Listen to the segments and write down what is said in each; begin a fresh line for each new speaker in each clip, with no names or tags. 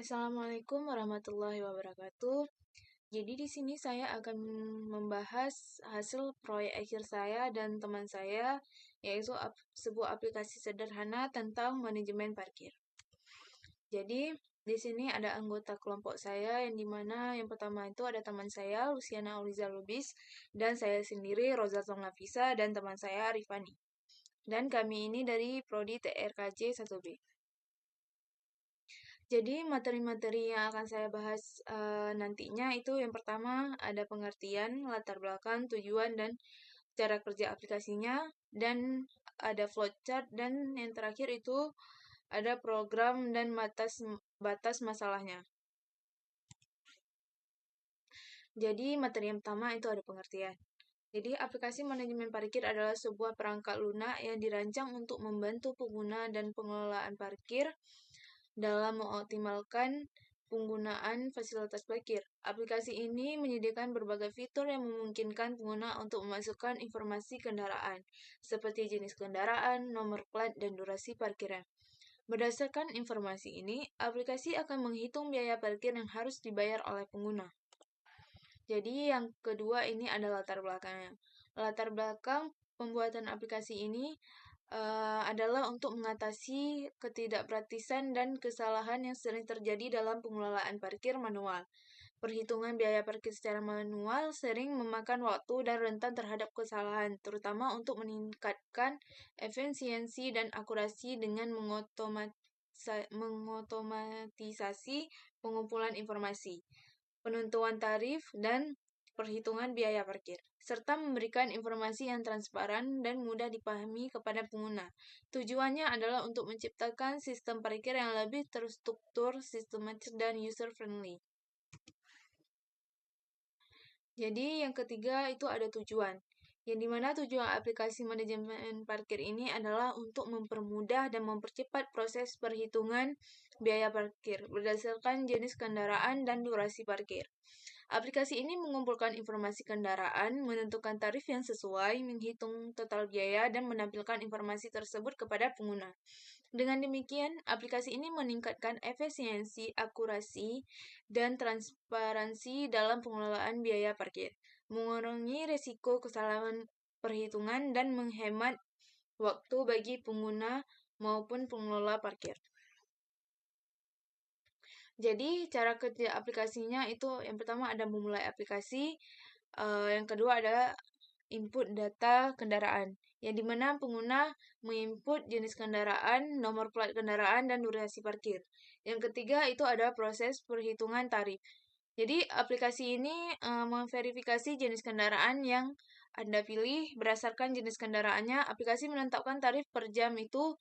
Assalamualaikum warahmatullahi wabarakatuh. Jadi di sini saya akan membahas hasil proyek akhir saya dan teman saya, yaitu sebuah aplikasi sederhana tentang manajemen parkir. Jadi di sini ada anggota kelompok saya yang dimana yang pertama itu ada teman saya Luciana Auliza Lubis dan saya sendiri Rozatul Nafisa dan teman saya Arifani. Dan kami ini dari Prodi TRKJ 1B. Jadi materi-materi yang akan saya bahas nantinya itu yang pertama ada pengertian, latar belakang, tujuan, dan cara kerja aplikasinya, dan ada flowchart, dan yang terakhir itu ada program dan batas masalahnya. Jadi materi yang pertama itu ada pengertian. Jadi aplikasi manajemen parkir adalah sebuah perangkat lunak yang dirancang untuk membantu pengguna dan pengelolaan parkir dalam mengoptimalkan penggunaan fasilitas parkir. Aplikasi ini menyediakan berbagai fitur yang memungkinkan pengguna untuk memasukkan informasi kendaraan, seperti jenis kendaraan, nomor plat, dan durasi parkirnya. Berdasarkan informasi ini, aplikasi akan menghitung biaya parkir yang harus dibayar oleh pengguna. Jadi yang kedua ini adalah latar belakangnya. Latar belakang pembuatan aplikasi ini adalah untuk mengatasi ketidakpraktisan dan kesalahan yang sering terjadi dalam pengelolaan parkir manual. Perhitungan biaya parkir secara manual sering memakan waktu dan rentan terhadap kesalahan, terutama untuk meningkatkan efisiensi dan akurasi dengan mengotomatisasi pengumpulan informasi, penentuan tarif, dan perhitungan biaya parkir, serta memberikan informasi yang transparan dan mudah dipahami kepada pengguna. Tujuannya adalah untuk menciptakan sistem parkir yang lebih terstruktur, sistematis, dan user-friendly. Jadi yang ketiga itu ada tujuan. Yang dimana tujuan aplikasi manajemen parkir ini adalah untuk mempermudah dan mempercepat proses perhitungan biaya parkir berdasarkan jenis kendaraan dan durasi parkir. Aplikasi ini mengumpulkan informasi kendaraan, menentukan tarif yang sesuai, menghitung total biaya, dan menampilkan informasi tersebut kepada pengguna. Dengan demikian, aplikasi ini meningkatkan efisiensi, akurasi, dan transparansi dalam pengelolaan biaya parkir, mengurangi risiko kesalahan perhitungan, dan menghemat waktu bagi pengguna maupun pengelola parkir. Jadi cara kerja aplikasinya itu yang pertama ada memulai aplikasi, yang kedua ada input data kendaraan, yang dimana pengguna menginput jenis kendaraan, nomor plat kendaraan, dan durasi parkir. Yang ketiga itu ada proses perhitungan tarif. Jadi aplikasi ini memverifikasi jenis kendaraan yang Anda pilih berdasarkan jenis kendaraannya. Aplikasi menetapkan tarif per jam itu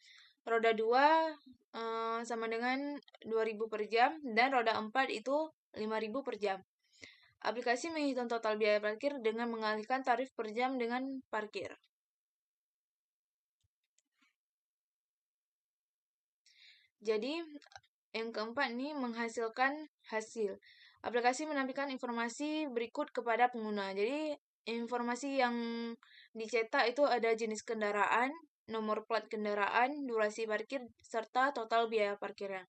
roda 2 sama dengan 2.000 per jam dan roda 4 itu 5.000 per jam. Aplikasi menghitung total biaya parkir dengan mengalihkan tarif per jam dengan parkir. Jadi yang keempat ini menghasilkan hasil. Aplikasi menampilkan informasi berikut kepada pengguna. Jadi informasi yang dicetak itu ada jenis kendaraan, nomor plat kendaraan, durasi parkir, serta total biaya parkirnya.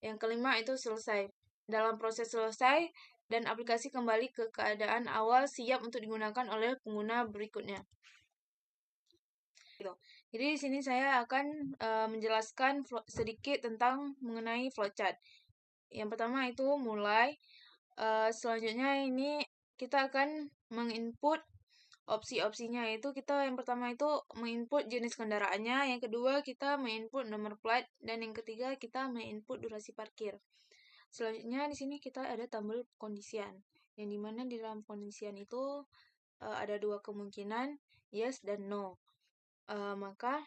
Yang kelima itu selesai. Dalam proses selesai, dan aplikasi kembali ke keadaan awal siap untuk digunakan oleh pengguna berikutnya. Jadi di sini saya akan menjelaskan sedikit tentang mengenai flowchart. Yang pertama itu mulai. Selanjutnya ini kita akan menginput opsi-opsinya, itu kita yang pertama itu menginput jenis kendaraannya, yang kedua kita menginput nomor plat, dan yang ketiga kita menginput durasi parkir. Selanjutnya di sini kita ada tabel kondisian, yang dimana di dalam kondisian itu ada dua kemungkinan, yes dan no. Maka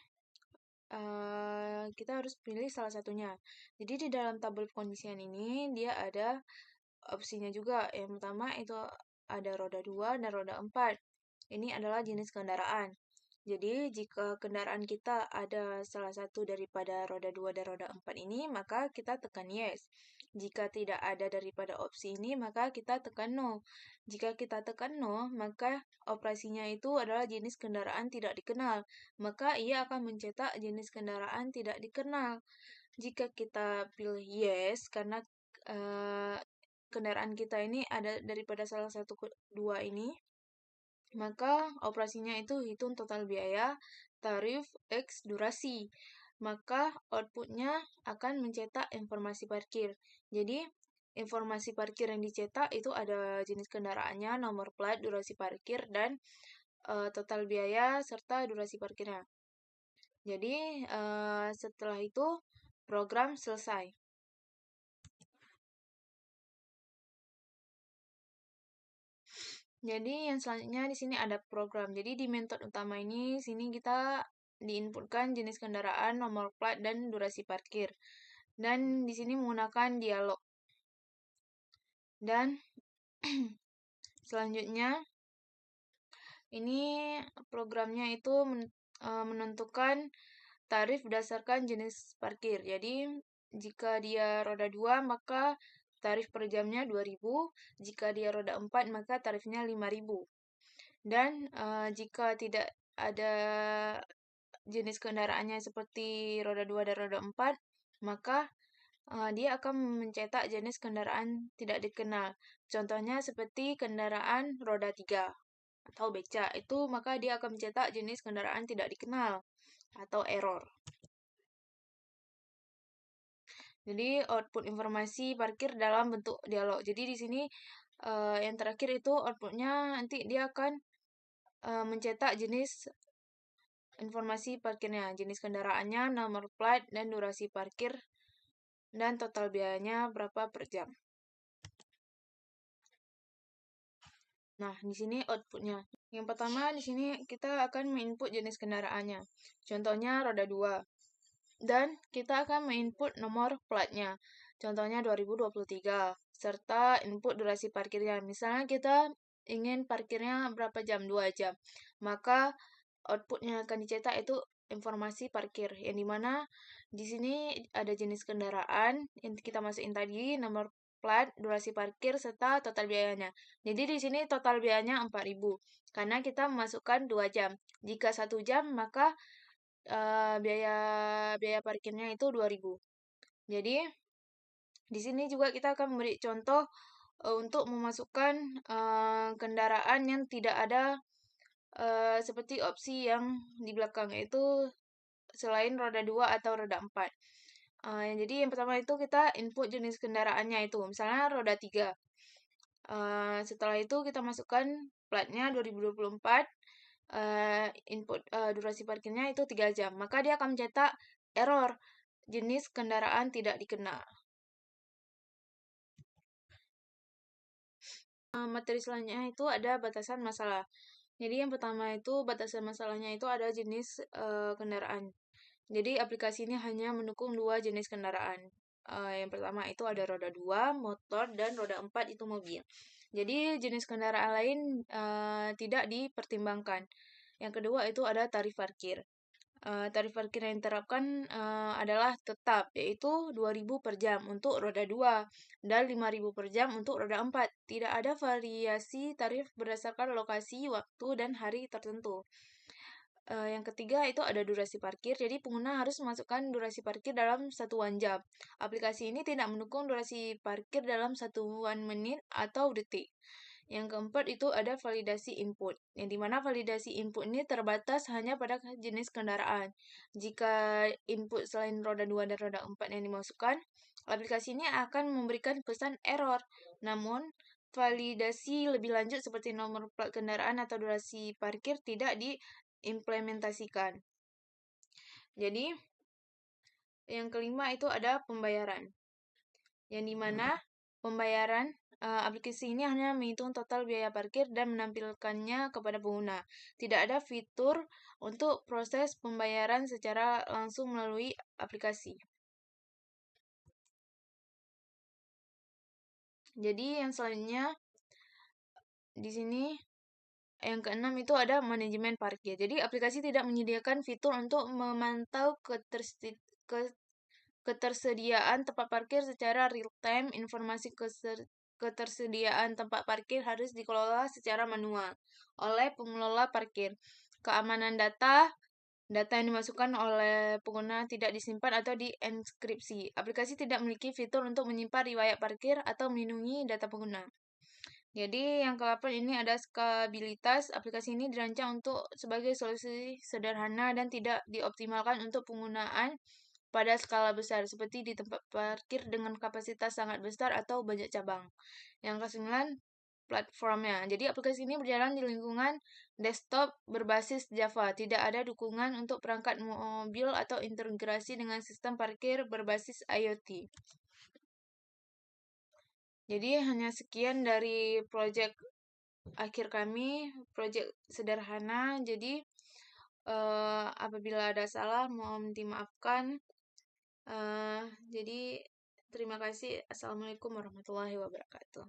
kita harus pilih salah satunya. Jadi di dalam tabel kondisian ini dia ada opsinya juga. Yang pertama itu ada roda 2 dan roda 4. Ini adalah jenis kendaraan. Jadi jika kendaraan kita ada salah satu daripada roda 2 dan roda 4 ini, maka kita tekan yes. Jika tidak ada daripada opsi ini, maka kita tekan no. Jika kita tekan no, maka operasinya itu adalah jenis kendaraan tidak dikenal. Maka ia akan mencetak jenis kendaraan tidak dikenal. Jika kita pilih yes, karena kendaraan kita ini ada daripada salah satu dua ini, maka operasinya itu hitung total biaya, tarif, X durasi. Maka outputnya akan mencetak informasi parkir. Jadi, informasi parkir yang dicetak itu ada jenis kendaraannya, nomor plat, durasi parkir, dan total biaya serta durasi parkirnya. Jadi, setelah itu program selesai. Jadi yang selanjutnya di sini ada program. Jadi di metode utama ini sini kita diinputkan jenis kendaraan, nomor plat, dan durasi parkir. Dan di sini menggunakan dialog. Dan selanjutnya ini programnya itu menentukan tarif berdasarkan jenis parkir. Jadi jika dia roda 2 maka tarif per jamnya 2.000, jika dia roda 4 maka tarifnya 5.000. Dan jika tidak ada jenis kendaraannya seperti roda 2 dan roda 4, maka dia akan mencetak jenis kendaraan tidak dikenal. Contohnya seperti kendaraan roda 3 atau beca. Itu maka dia akan mencetak jenis kendaraan tidak dikenal atau error. Jadi output informasi parkir dalam bentuk dialog. Jadi di sini yang terakhir itu outputnya nanti dia akan mencetak jenis informasi parkirnya, jenis kendaraannya, nomor plat, dan durasi parkir, dan total biayanya berapa per jam. Nah, di sini outputnya. Yang pertama, di sini kita akan menginput jenis kendaraannya. Contohnya roda 2. Dan kita akan menginput nomor platnya. Contohnya 2023. Serta input durasi parkirnya. Misalnya kita ingin parkirnya berapa jam? 2 jam. Maka output yang akan dicetak itu informasi parkir. Yang dimana di sini ada jenis kendaraan yang kita masukin tadi, nomor plat, durasi parkir, serta total biayanya. Jadi di sini total biayanya 4.000. Karena kita memasukkan 2 jam. Jika 1 jam, maka biaya parkirnya itu 2.000. Jadi di sini juga kita akan memberi contoh untuk memasukkan kendaraan yang tidak ada seperti opsi yang di belakang, yaitu selain roda 2 atau roda 4. Jadi yang pertama itu kita input jenis kendaraannya itu, misalnya roda 3. Setelah itu kita masukkan platnya 2024, input durasi parkirnya itu 3 jam. Maka dia akan mencetak error jenis kendaraan tidak dikenal. Materi selanjutnya itu ada batasan masalah. Jadi yang pertama itu batasan masalahnya itu ada jenis kendaraan. Jadi aplikasi ini hanya mendukung 2 jenis kendaraan. Yang pertama itu ada roda 2, motor, dan roda 4 itu mobil. Jadi jenis kendaraan lain tidak dipertimbangkan. Yang kedua itu ada tarif parkir. Tarif parkir yang diterapkan adalah tetap, yaitu 2.000 per jam untuk roda 2 dan 5.000 per jam untuk roda 4. Tidak ada variasi tarif berdasarkan lokasi, waktu, dan hari tertentu. Yang ketiga itu ada durasi parkir, jadi pengguna harus memasukkan durasi parkir dalam satuan jam. Aplikasi ini tidak mendukung durasi parkir dalam satuan menit atau detik. Yang keempat itu ada validasi input, yang dimana validasi input ini terbatas hanya pada jenis kendaraan. Jika input selain roda 2 dan roda 4 yang dimasukkan, aplikasi ini akan memberikan pesan error. Namun, validasi lebih lanjut seperti nomor plat kendaraan atau durasi parkir tidak diimplementasikan. Jadi, yang kelima itu ada pembayaran. Yang dimana pembayaran aplikasi ini hanya menghitung total biaya parkir dan menampilkannya kepada pengguna. Tidak ada fitur untuk proses pembayaran secara langsung melalui aplikasi. Jadi yang selanjutnya di sini yang keenam itu ada manajemen parkir. Jadi aplikasi tidak menyediakan fitur untuk memantau ketersediaan tempat parkir secara real time. Informasi ketersediaan tempat parkir harus dikelola secara manual oleh pengelola parkir. Keamanan data Data yang dimasukkan oleh pengguna tidak disimpan atau dienkripsi. Aplikasi tidak memiliki fitur untuk menyimpan riwayat parkir atau melindungi data pengguna. Jadi yang ke-8 ini ada skabilitas. Aplikasi ini dirancang untuk sebagai solusi sederhana dan tidak dioptimalkan untuk penggunaan pada skala besar seperti di tempat parkir dengan kapasitas sangat besar atau banyak cabang. Yang ke-9 platformnya. Jadi aplikasi ini berjalan di lingkungan desktop berbasis Java. Tidak ada dukungan untuk perangkat mobil atau integrasi dengan sistem parkir berbasis IoT. Jadi hanya sekian dari project akhir kami, project sederhana. Jadi apabila ada salah mohon dimaafkan. Jadi terima kasih. Assalamualaikum warahmatullahi wabarakatuh.